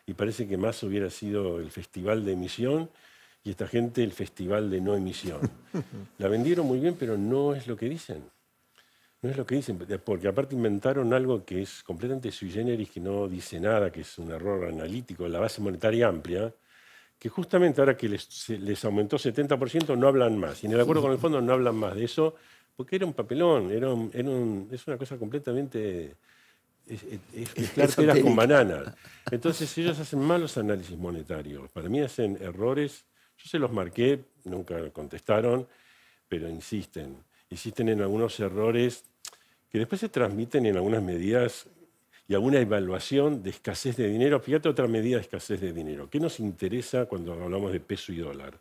Y parece que Massa hubiera sido el festival de emisión y esta gente el festival de no emisión. La vendieron muy bien, pero no es lo que dicen. No es lo que dicen, porque aparte inventaron algo que es completamente sui generis, que no dice nada, que es un error analítico, la base monetaria amplia, que justamente ahora que les aumentó 70% no hablan más. Y en el acuerdo con el fondo no hablan más de eso, porque era un papelón, es una cosa completamente... Es mezclar peras con bananas. Entonces ellos hacen malos análisis monetarios. Para mí hacen errores. Yo se los marqué, nunca contestaron, pero insisten. Insisten en algunos errores que después se transmiten en algunas medidas y alguna evaluación de escasez de dinero. Fíjate otra medida de escasez de dinero. ¿Qué nos interesa cuando hablamos de peso y dólar?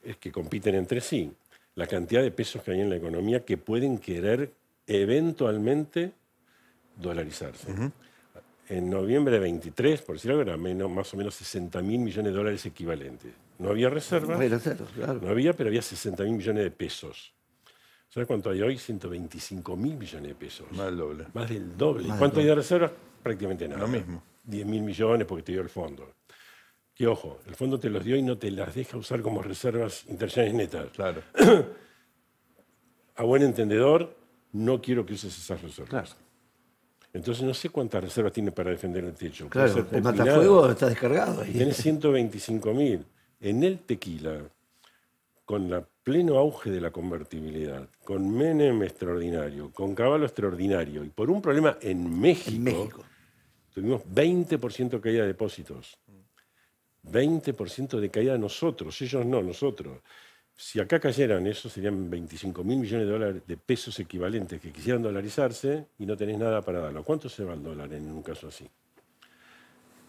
Es que compiten entre sí. La cantidad de pesos que hay en la economía que pueden querer eventualmente dolarizarse. En noviembre de 23, por decir algo, era más o menos 60.000 millones de dólares equivalentes. No había reservas, Claro. no había, pero había 60.000 millones de pesos. ¿Sabes cuánto hay hoy? 125.000 millones de pesos. Más del doble. Más del doble. Más ¿Cuánto del hay de reservas? Prácticamente nada. Lo mismo. 10.000 millones porque te dio el fondo. Que ojo, el fondo te los dio y no te las deja usar como reservas internacionales netas. Claro. A buen entendedor, no quiero que uses esas reservas. Claro. Entonces no sé cuántas reservas tiene para defender el techo. Puede Claro, ser el poco y nada. matafuego está descargado. ahí. Tenés 125.000. En el tequila, con el pleno auge de la convertibilidad, con Menem extraordinario, con Cavallo extraordinario, y por un problema en México, tuvimos 20% de caída de depósitos. 20% de caída nosotros, ellos no, nosotros. Si acá cayeran, eso serían 25.000 millones de dólares de pesos equivalentes que quisieran dolarizarse y no tenés nada para darlo. ¿Cuánto se va el dólar en un caso así?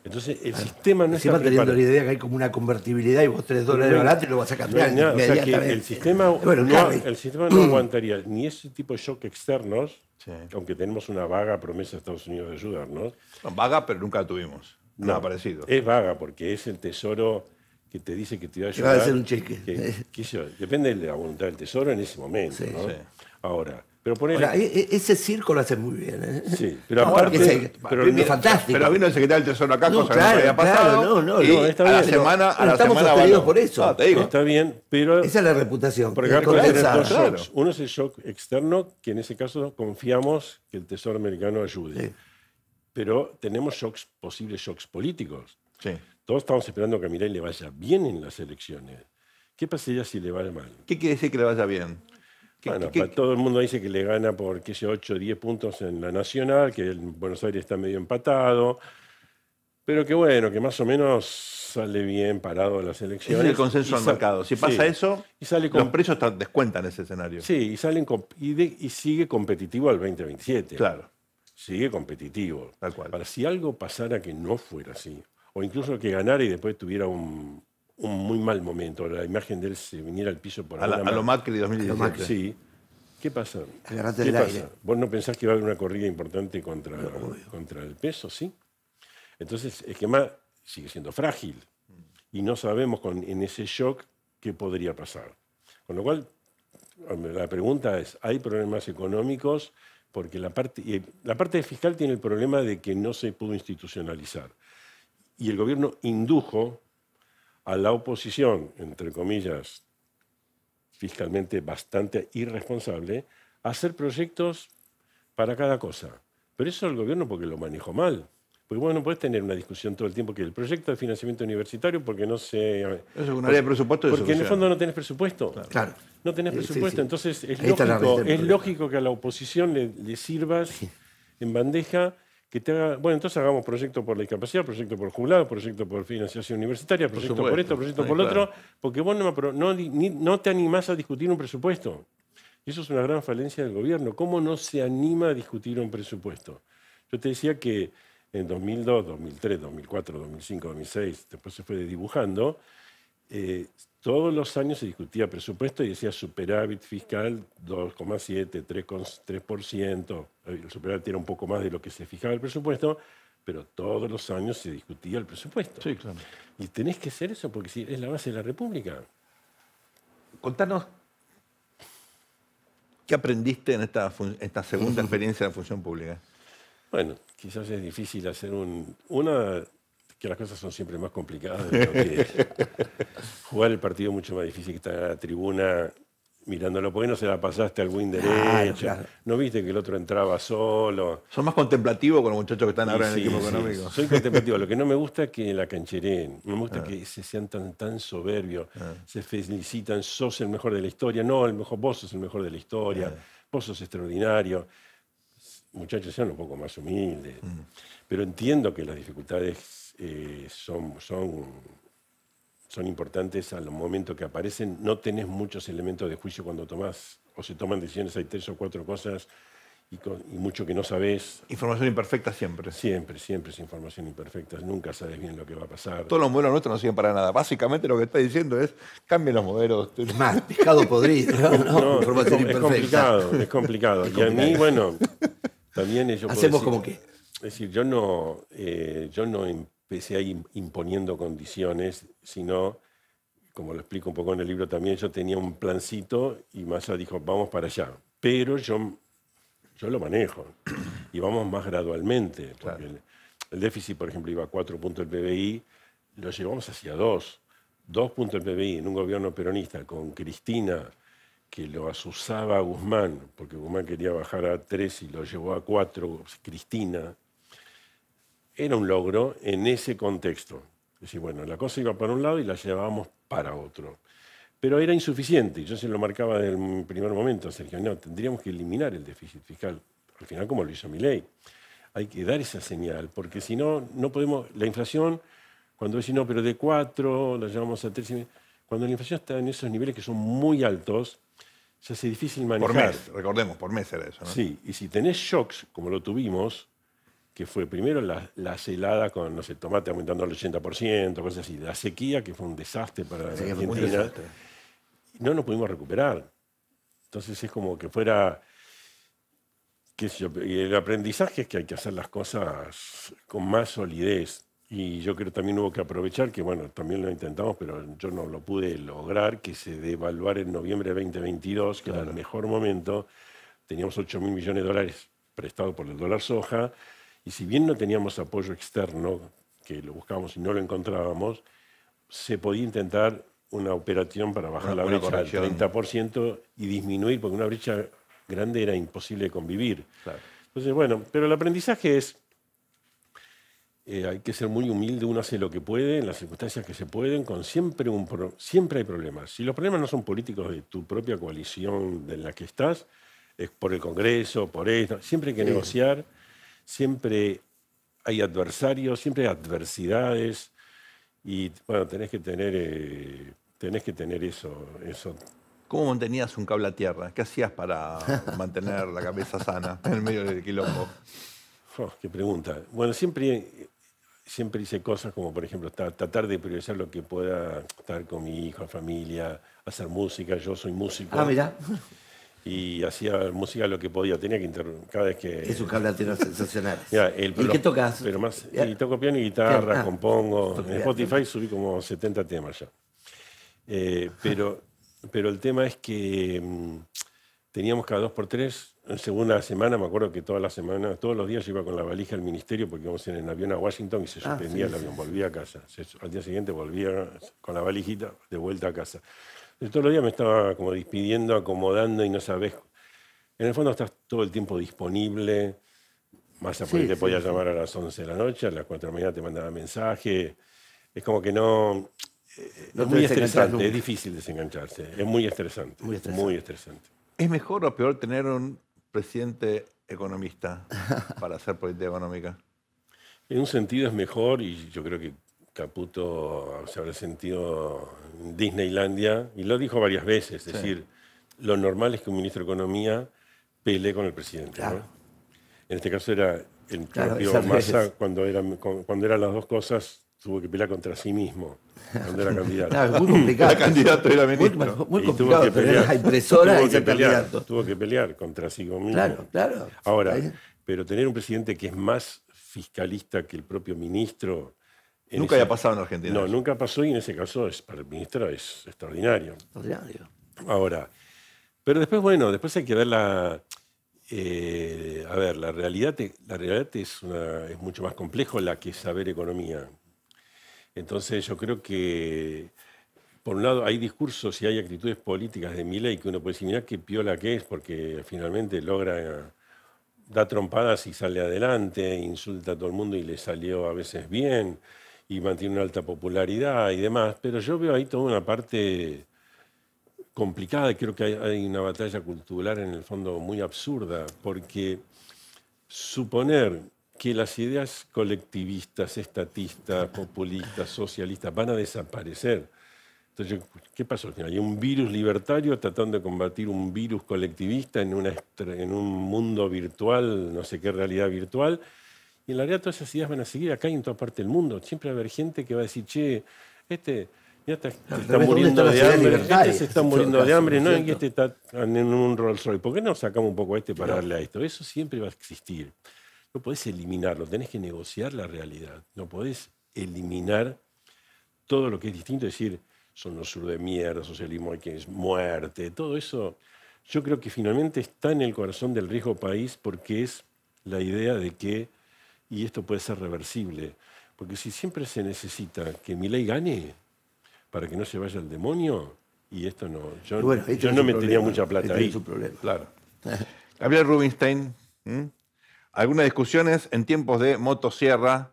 Entonces, el sistema no está Encima teniendo preparado. la idea que hay como una convertibilidad y vos $3 barato y lo vas a No hay cambiar nada. O sea que inmediatamente. el sistema, Bueno, no, claro, el sistema no aguantaría ni ese tipo de shock externos, Sí. aunque tenemos una vaga promesa de Estados Unidos de ayudarnos. No, vaga, pero nunca la tuvimos. Nada No, parecido. Es vaga porque es el tesoro que te dice que te va a Que va a ayudar. hacer un cheque. Qué sé yo, depende de la voluntad del tesoro en ese momento. Sí. ¿no? Sí. Ahora, pero ponele... Ahora, ese circo lo hace muy bien. ¿eh? Sí, pero No, aparte... porque pero es mira, fantástico. Pero vino el secretario del Tesoro acá, No, cosa claro, que no había pasado. claro, no, y no, está a la bien. semana, Pero estamos va sostenidos lo- por eso. No, te digo. está bien, pero... Esa es la reputación. Porque acá condensada. tenés dos claro. shocks. Uno es el shock externo, que en ese caso confiamos que el Tesoro americano ayude. Sí. Pero tenemos shocks, posibles shocks políticos. Sí. Todos estamos esperando que a Milei le vaya bien en las elecciones. ¿Qué pasaría si le va mal? ¿Qué quiere decir que le vaya bien? Bueno, todo el mundo dice que le gana por, qué sé yo, 8 o 10 puntos en la Nacional, que en Buenos Aires está medio empatado, pero que bueno, que más o menos sale bien parado en las Ese elecciones. es el consenso Y del mercado. Si pasa sí. eso, Y sale los precios descuentan ese escenario. Sí, y, y sigue competitivo al 2027. Claro, Sigue competitivo. tal cual. Para si algo pasara que no fuera así, o incluso que ganara y después tuviera un muy mal momento, la imagen de él se viniera al piso por A alguna lo Macri 2017. Sí. ¿Qué pasa? Agarrate ¿Qué del pasa? aire. ¿Vos no pensás que va a haber una corrida importante contra el peso? Sí. Entonces, el esquema sigue siendo frágil y no sabemos en ese shock qué podría pasar. Con lo cual, la pregunta es, ¿hay problemas económicos? Porque la parte fiscal tiene el problema de que no se pudo institucionalizar. Y el gobierno indujo a la oposición, entre comillas, fiscalmente bastante irresponsable, a hacer proyectos para cada cosa. Pero eso el gobierno porque lo manejó mal. Porque vos no podés tener una discusión todo el tiempo que el proyecto de financiamiento universitario porque no se... Eso es un área de presupuesto. Porque en el fondo no tenés presupuesto. Claro. No tenés presupuesto. Sí, sí. Entonces Ahí está la raíz del es problema. lógico que a la oposición le sirvas en bandeja que te haga... Bueno, entonces hagamos proyecto por la discapacidad, proyecto por jubilado, proyecto por financiación universitaria, proyecto por esto, proyecto por lo otro, porque vos no te animás a discutir un presupuesto. Y eso es una gran falencia del gobierno. ¿Cómo no se anima a discutir un presupuesto? Yo te decía que en 2002, 2003, 2004, 2005, 2006, después se fue dibujando, todos los años se discutía presupuesto y decía superávit fiscal 2,7, 3%. El superávit era un poco más de lo que se fijaba el presupuesto, pero todos los años se discutía el presupuesto. Sí, claro. Y tenés que hacer eso porque es la base de la República. Contanos, ¿qué aprendiste en esta segunda experiencia de la función pública? Bueno, quizás es difícil hacer que las cosas son siempre más complicadas de lo que es. Jugar el partido es mucho más difícil que estar en la tribuna mirándolo, porque no se la pasaste al win derecho, claro. no viste que el otro entraba solo. ¿Son más contemplativos con los muchachos que están ahora en el equipo económico? Soy contemplativo. Lo que no me gusta es que la canchereen. No me gusta que se sean tan soberbios. Se felicitan, sos el mejor de la historia. No, vos sos el mejor de la historia. Vos sos extraordinario. Muchachos, sean un poco más humildes. Pero entiendo que las dificultades son importantes al momento que aparecen. No tenés muchos elementos de juicio cuando tomás o se toman decisiones. Hay 3 o 4 cosas y mucho que no sabés. Información imperfecta siempre. Siempre es información imperfecta. Nunca sabes bien lo que va a pasar. Todos los modelos nuestros no sirven para nada. Básicamente lo que está diciendo es, cambien los modelos. Más, pescado podrido. No, información imperfecta. Es complicado. Y a mí, bueno, también yo puedo Hacemos decir, como que... Es decir, yo no empecé ahí imponiendo condiciones, sino, como lo explico un poco en el libro también, yo tenía un plancito y Massa dijo, vamos para allá. Pero yo lo manejo y vamos más gradualmente. Porque Claro. el déficit, por ejemplo, iba a 4 puntos del PBI, lo llevamos hacia 2. 2 puntos del PBI en un gobierno peronista con Cristina, que lo asusaba a Guzmán, porque Guzmán quería bajar a 3 y lo llevó a 4, Cristina. Era un logro en ese contexto. Es decir, bueno, la cosa iba para un lado y la llevábamos para otro. Pero era insuficiente, y yo se lo marcaba desde el primer momento, Sergio, no, tendríamos que eliminar el déficit fiscal, al final como lo hizo Milei. Hay que dar esa señal, porque si no, no podemos... La inflación, cuando decís, no, pero de 4, la llevamos a 3, cuando la inflación está en esos niveles que son muy altos, se hace difícil manejar. Por mes, recordemos, por mes era eso, ¿no? Sí, y si tenés shocks, como lo tuvimos, que fue primero la helada con, no sé, tomate aumentando al 80%, cosas así, la sequía, que fue un desastre para la Argentina, no nos pudimos recuperar. Entonces es como que fuera, qué sé yo, y el aprendizaje es que hay que hacer las cosas con más solidez. Y yo creo que también hubo que aprovechar, que bueno, también lo intentamos, pero yo no lo pude lograr, que se devaluara en noviembre de 2022, que era el mejor momento. Teníamos 8.000 millones de dólares prestados por el dólar soja, y si bien no teníamos apoyo externo, que lo buscábamos y no lo encontrábamos, se podía intentar una operación para bajar la brecha al 30% y disminuir, porque una brecha grande era imposible de convivir. Claro. Entonces, bueno, pero el aprendizaje es... hay que ser muy humilde, uno hace lo que puede, en las circunstancias que se pueden, con siempre hay problemas. Si los problemas no son políticos de tu propia coalición en la que estás, es por el Congreso, por esto, siempre hay que negociar, siempre hay adversarios, siempre hay adversidades, y bueno, tenés que tener eso. ¿Cómo mantenías un cable a tierra? ¿Qué hacías para mantener la cabeza sana en el medio del quilombo? Oh, qué pregunta. Bueno, siempre hice cosas como, por ejemplo, tratar de priorizar lo que pueda estar con mi hijo, familia, hacer música. Yo soy músico. Ah, mirá. y hacía música lo que podía. Tenía que cada vez que... Es un cable anteno sensacional. ¿Y qué tocas? Pero más, y toco piano y guitarra, compongo. En Spotify subí como 70 temas ya. Pero el tema es que teníamos cada 2 por 3. En segunda semana, me acuerdo que todas los días yo iba con la valija al ministerio porque íbamos en avión a Washington y se suspendía el avión, volvía a casa. Al día siguiente volvía con la valijita de vuelta a casa. Entonces, todos los días me estaba como despidiendo, acomodando y no sabes. En el fondo estás todo el tiempo disponible. Más porque te podías llamar a las 11 de la noche, a las 4 de la mañana te mandaba mensaje. Es como que no es muy estresante, es difícil desengancharse. Es muy estresante. Muy estresante. ¿Es mejor o peor tener un presidente economista para hacer política económica? En un sentido es mejor, y yo creo que Caputo se habrá sentido en Disneylandia, y lo dijo varias veces, es decir, lo normal es que un ministro de Economía pelee con el presidente. Claro. ¿no? En este caso era el propio Massa, cuando eran las dos cosas, tuvo que pelear contra sí mismo, cuando era candidato. Claro, muy complicado. Era candidato, era ministro. Muy complicado tener la impresora y ser candidato. Tuvo que pelear contra sí mismo. Claro. Ahora, pero tener un presidente que es más fiscalista que el propio ministro... Nunca había pasado en Argentina. No, nunca pasó, y en ese caso para el ministro es extraordinario. Ahora, pero después hay que ver la realidad es mucho más complejo que saber economía. Entonces yo creo que, por un lado, hay discursos y hay actitudes políticas de Milei que uno puede decir, mirá qué piola que es, porque finalmente da trompadas y sale adelante, insulta a todo el mundo y le salió a veces bien, y mantiene una alta popularidad y demás, pero yo veo ahí toda una parte complicada, y creo que hay una batalla cultural en el fondo muy absurda, porque suponer que las ideas colectivistas, estatistas, populistas, socialistas van a desaparecer. Entonces, ¿qué pasó al final? Hay un virus libertario tratando de combatir un virus colectivista en un mundo virtual, no sé qué realidad virtual, y en la realidad todas esas ideas van a seguir acá y en toda parte del mundo. Siempre va a haber gente que va a decir, che, ya está muriendo de hambre, se está muriendo de hambre, ¿no? Y este está en un Rolls Royce. ¿Por qué no sacamos un poco a para darle a esto? Eso siempre va a existir. No podés eliminarlo, tenés que negociar la realidad. No podés eliminar todo lo que es distinto, es decir, son los sur de mierda, socialismo hay que es muerte, todo eso. Yo creo que finalmente está en el corazón del riesgo país, porque es la idea de que, y esto puede ser reversible, porque si siempre se necesita que Milei gane para que no se vaya al demonio, y esto no, yo no metería mucha plata ahí. Claro. Gabriel Rubinstein, algunas discusiones en tiempos de motosierra.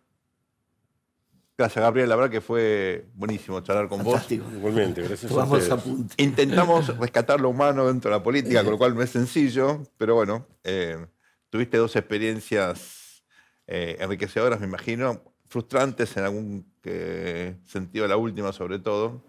Gracias, Gabriel, la verdad que fue buenísimo charlar con vos. Igualmente, gracias a ustedes. Intentamos rescatar lo humano dentro de la política, con lo cual no es sencillo, pero bueno, tuviste 2 experiencias enriquecedoras, me imagino, frustrantes en algún sentido, la última sobre todo.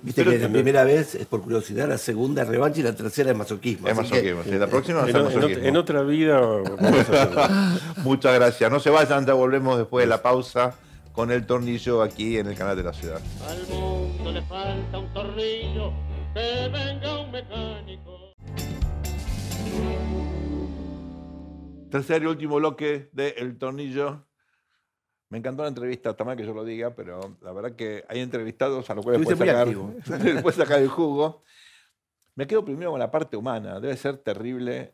Viste que la primera vez es por curiosidad, la segunda es revancha y la tercera es masoquismo. Es masoquismo, sí, la próxima va a ser masoquismo. En otra vida vamos a hacer. Muchas gracias. No se vayan, ya volvemos después de la pausa con El Tornillo aquí en el canal de la ciudad. Al mundo le falta un tornillo, que venga un mecánico. Tercer y último bloque de El Tornillo. Me encantó la entrevista, está mal que yo lo diga, pero la verdad que hay entrevistados a los cuales puedes sacar el jugo. Me quedo primero con la parte humana. Debe ser terrible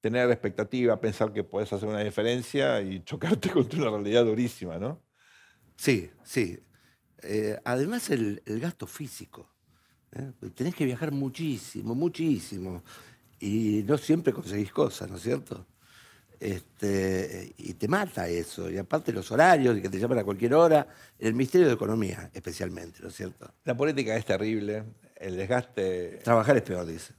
tener expectativa, pensar que podés hacer una diferencia y chocarte contra una realidad durísima, ¿no? Sí. Además el gasto físico. Tenés que viajar muchísimo. Y no siempre conseguís cosas, ¿no es cierto? Y te mata eso. Y aparte los horarios, y que te llaman a cualquier hora. El Ministerio de Economía, especialmente, ¿no es cierto? La política es terrible. El desgaste... Trabajar es peor, dice.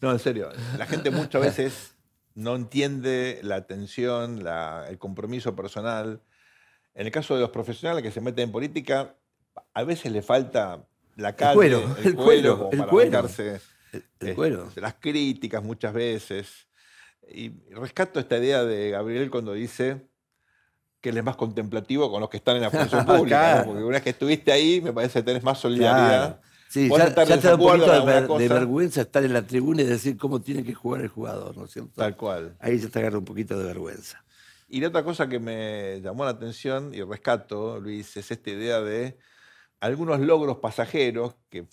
No, en serio. La gente muchas veces no entiende la atención, el compromiso personal. En el caso de los profesionales que se meten en política, a veces le falta la calle, el cuero, como para bancarse el cuero. Las críticas muchas veces. Y rescato esta idea de Gabriel cuando dice que él es más contemplativo con los que están en la función pública, Claro. ¿no? Porque una vez que estuviste ahí, me parece que tenés más solidaridad. Claro. Sí, Podés ya estar en te da un desacuerdo poquito en alguna de cosa. vergüenza estar en la tribuna y decir cómo tiene que jugar el jugador, ¿no es cierto? Tal cual. Ahí ya te agarra un poquito de vergüenza. Y la otra cosa que me llamó la atención y rescato, Luis, es esta idea de algunos logros pasajeros que,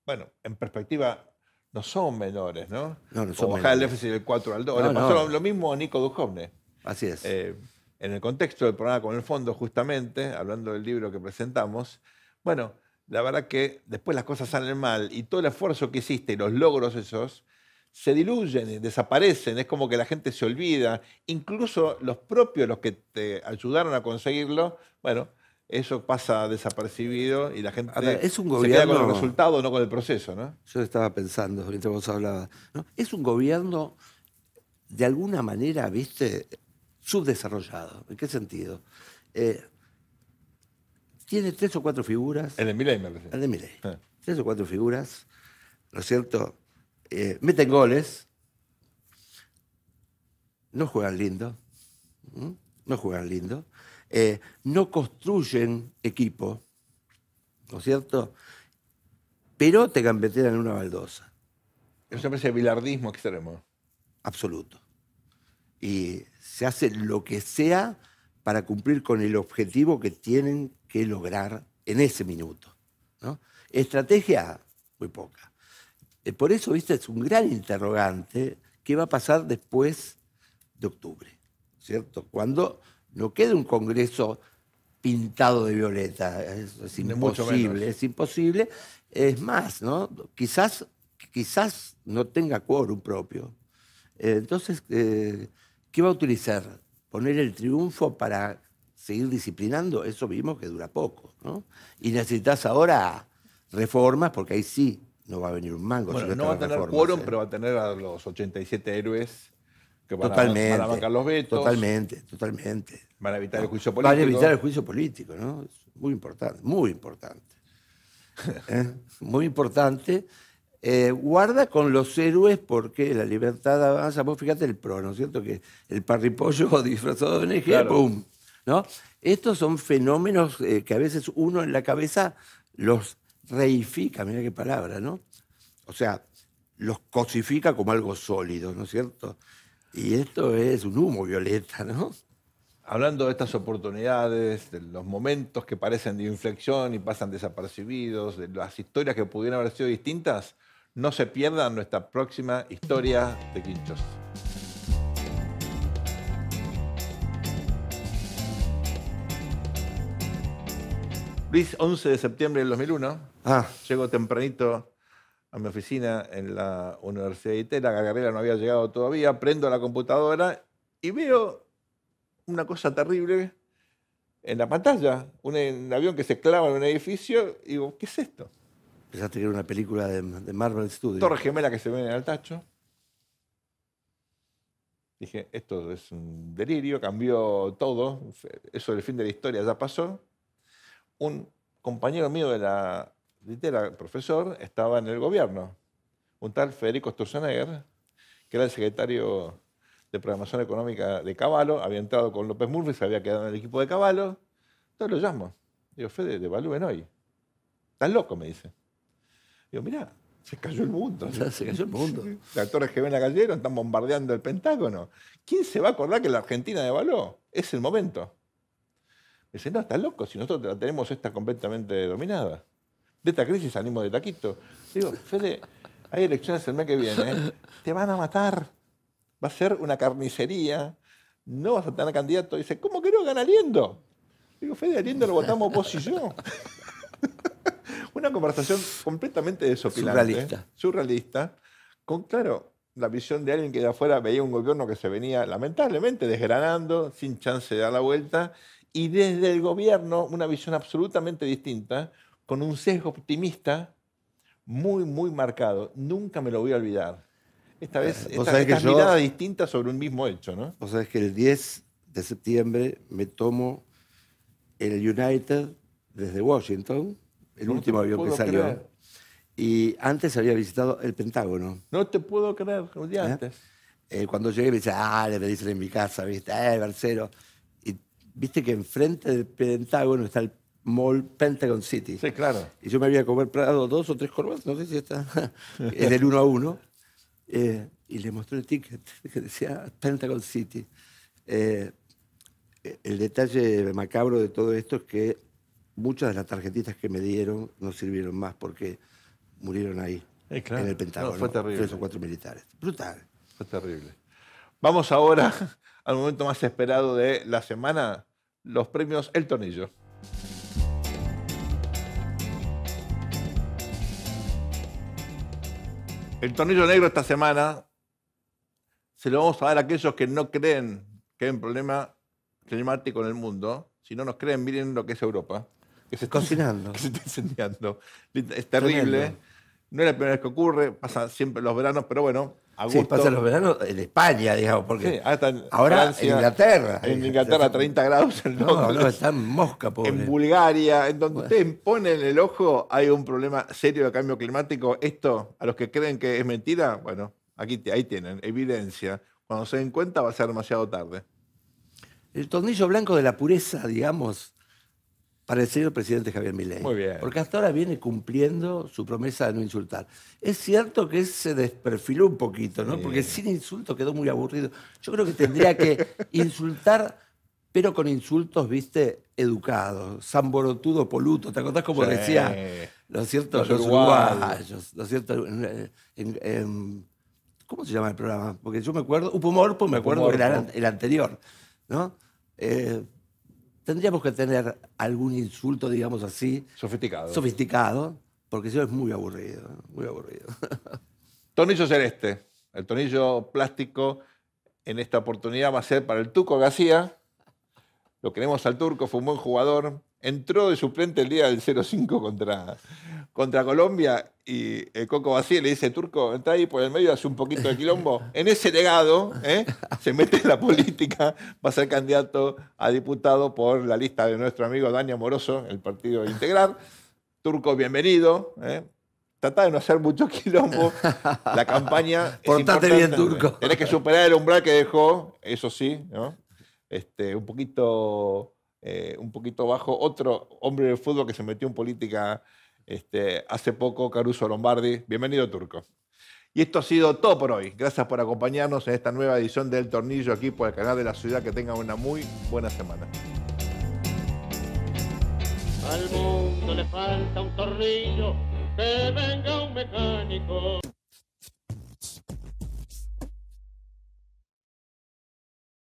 bueno, en perspectiva no son menores, ¿no? No, no son Como bajar el menores. déficit del 4 al 2. No, Le pasó no. lo mismo a Nico Duhovne. Así es. En el contexto del programa con el fondo, justamente, hablando del libro que presentamos, bueno, la verdad que después las cosas salen mal y todo el esfuerzo que hiciste y los logros esos se diluyen y desaparecen, es como que la gente se olvida, incluso los propios, los que te ayudaron a conseguirlo, bueno, eso pasa desapercibido y la gente A ver, es un se queda con el gobierno- resultado, no con el proceso, ¿no? Yo estaba pensando, mientras vos hablabas, ¿no? Es un gobierno, de alguna manera, viste, subdesarrollado. ¿En qué sentido? Tiene 3 o 4 figuras. En el Milei me parece. El de Milei. Ah. 3 o 4 figuras, ¿no es cierto? Meten goles, no juegan lindo, ¿m? No juegan lindo, no construyen equipo, ¿no es cierto? Pero te gambetean en una baldosa, Eso me parece bilardismo extremo. absoluto. Y se hace lo que sea para cumplir con el objetivo que tienen que lograr en ese minuto, ¿no? Estrategia, muy poca. Por eso, viste, es un gran interrogante qué va a pasar después de octubre, ¿cierto? Cuando no quede un Congreso pintado de violeta, es Ni mucho imposible, menos. es imposible. Es más, ¿no? Quizás no tenga quórum propio. Entonces, ¿qué va a utilizar? ¿Poner el triunfo para seguir disciplinando? Eso vimos que dura poco, ¿no? Y necesitas ahora reformas, porque ahí sí no va a venir un mango. Bueno, si no va a estas tener reformas, quórum, ¿eh? pero va a tener a los 87 héroes que van Totalmente. a bancar los vetos, Totalmente. van a evitar el juicio Van político. a evitar el juicio político, ¿no? Es muy importante, muy importante. Muy importante. Guarda con los héroes porque la libertad avanza. Vos fíjate el PRO, ¿no es cierto? Que el parripollo disfrazado de ONG, Claro. ¡pum! ¿No? Estos son fenómenos que a veces uno en la cabeza los reifica, mira qué palabra, ¿no? O sea, los cosifica como algo sólido, ¿no es cierto? Y esto es un humo violeta, ¿no? Hablando de estas oportunidades, de los momentos que parecen de inflexión y pasan desapercibidos, de las historias que pudieran haber sido distintas, no se pierdan nuestra próxima historia de Quinchos. Luis, 11 de septiembre del 2001, Ah, llego tempranito a mi oficina en la Universidad de Itela, Gabriela no había llegado todavía, prendo la computadora y veo una cosa terrible en la pantalla, un avión que se clava en un edificio, y digo, ¿qué es esto? pensaste que era una película de Marvel Studios. Torre gemela que se ve en el tacho. Dije, esto es un delirio, cambió todo, eso del fin de la historia ya pasó. Un compañero mío de la litera, profesor, estaba en el gobierno, un tal Federico Sturzenegger, que era el secretario de Programación Económica de Cavallo, había entrado con López Murphy, se había quedado en el equipo de Cavallo. Entonces lo llamo. Digo, Fede, devalúen hoy. ¿Estás loco? Me dice. Digo, mirá, se cayó el mundo. Se cayó el mundo. Las torres que ven la cayeron, están bombardeando el Pentágono. ¿Quién se va a acordar que la Argentina devaluó? Es el momento. Me dice, no, estás loco, si nosotros la tenemos esta completamente dominada. De esta crisis salimos de taquito. Digo, Fede, hay elecciones el mes que viene, ¿eh? Te van a matar. Va a ser una carnicería. No vas a tener candidato. Dice, ¿cómo que no gana Aliendo? Digo, Fede, Aliendo lo votamos vos y yo. Una conversación completamente desopilante. Surrealista. Surrealista. Con, claro, la visión de alguien que de afuera veía un gobierno que se venía, lamentablemente, desgranando, sin chance de dar la vuelta. Y desde el gobierno, una visión absolutamente distinta, con un sesgo optimista muy, muy marcado. Nunca me lo voy a olvidar. Esta vez, vos sabés que estas yo- miradas distintas sobre un mismo hecho, ¿no? Vos sabés que el 10 de septiembre me tomo el United desde Washington, el No último te avión que puedo salió. creer. Y antes había visitado el Pentágono. No te puedo creer, un día antes. Cuando llegué me dice, le dicen en mi casa, ¿viste? Barcelo. Y viste que enfrente del Pentágono está el Mall Pentagon City. Sí, claro. Y yo me había comprado 2 o 3 corbatas, no sé si está, es del 1 a 1, y le mostré el ticket que decía Pentagon City. El detalle macabro de todo esto es que muchas de las tarjetitas que me dieron no sirvieron más porque murieron ahí, claro. en el Pentágono. No, fue terrible. 3 o 4 militares. Brutal. Fue terrible. Vamos ahora al momento más esperado de la semana, los premios El Tornillo. El Tornillo Negro esta semana se lo vamos a dar a aquellos que no creen que hay un problema climático en el mundo. Si no nos creen, miren lo que es Europa. Que se está Cocinando. Que se está incendiando. Es terrible. Tremendo. No es la primera vez que ocurre, pasa siempre los veranos, pero bueno, a Sí, gusto. pasa los veranos en España, digamos, porque Sí, hasta en ahora Francia, en Inglaterra. En Inglaterra 30 grados en No, Londres. no, está en mosca, pobre. En Bulgaria, en donde ustedes ponen el ojo, hay un problema serio de cambio climático. Esto, a los que creen que es mentira, bueno, ahí tienen, evidencia. Cuando se den cuenta va a ser demasiado tarde. El tornillo blanco de la pureza, digamos, para el señor presidente Javier Milei. Muy bien. Porque hasta ahora viene cumpliendo su promesa de no insultar. Es cierto que se desperfiló un poquito, ¿no? Porque sin insulto quedó muy aburrido. Yo creo que tendría que insultar, pero con insultos, viste, educados. Samborotudo poluto. ¿Te acordás cómo Sí. decía, ¿no es cierto? Los Los uruguayos. uruguayos, ¿no es cierto? ¿Cómo se llama el programa? Porque yo me acuerdo, Upumorpo, me acuerdo que era el anterior, ¿no? Tendríamos que tener algún insulto, digamos así, sofisticado, porque eso es muy aburrido, muy aburrido. Tornillo celeste. El tornillo plástico en esta oportunidad va a ser para el Tuco García. Lo queremos al Turco, fue un buen jugador. Entró de suplente el día del 0-5 contra Colombia y el Coco Basile le dice, Turco, entra ahí por el medio, hace un poquito de quilombo. En ese legado se mete en la política, va a ser candidato a diputado por la lista de nuestro amigo Dani Amoroso, el Partido Integrar. Turco, bienvenido. Tratá de no hacer mucho quilombo. La campaña es Portate importante. bien, Turco. Tenés que superar el umbral que dejó, eso sí, ¿no? Un poquito bajo. Otro hombre del fútbol que se metió en política hace poco, Caruso Lombardi. Bienvenido, Turco. Y esto ha sido todo por hoy. Gracias por acompañarnos en esta nueva edición del Tornillo aquí por el canal de la ciudad. Que tengan una muy buena semana. Al mundo le falta un tornillo, que venga un mecánico.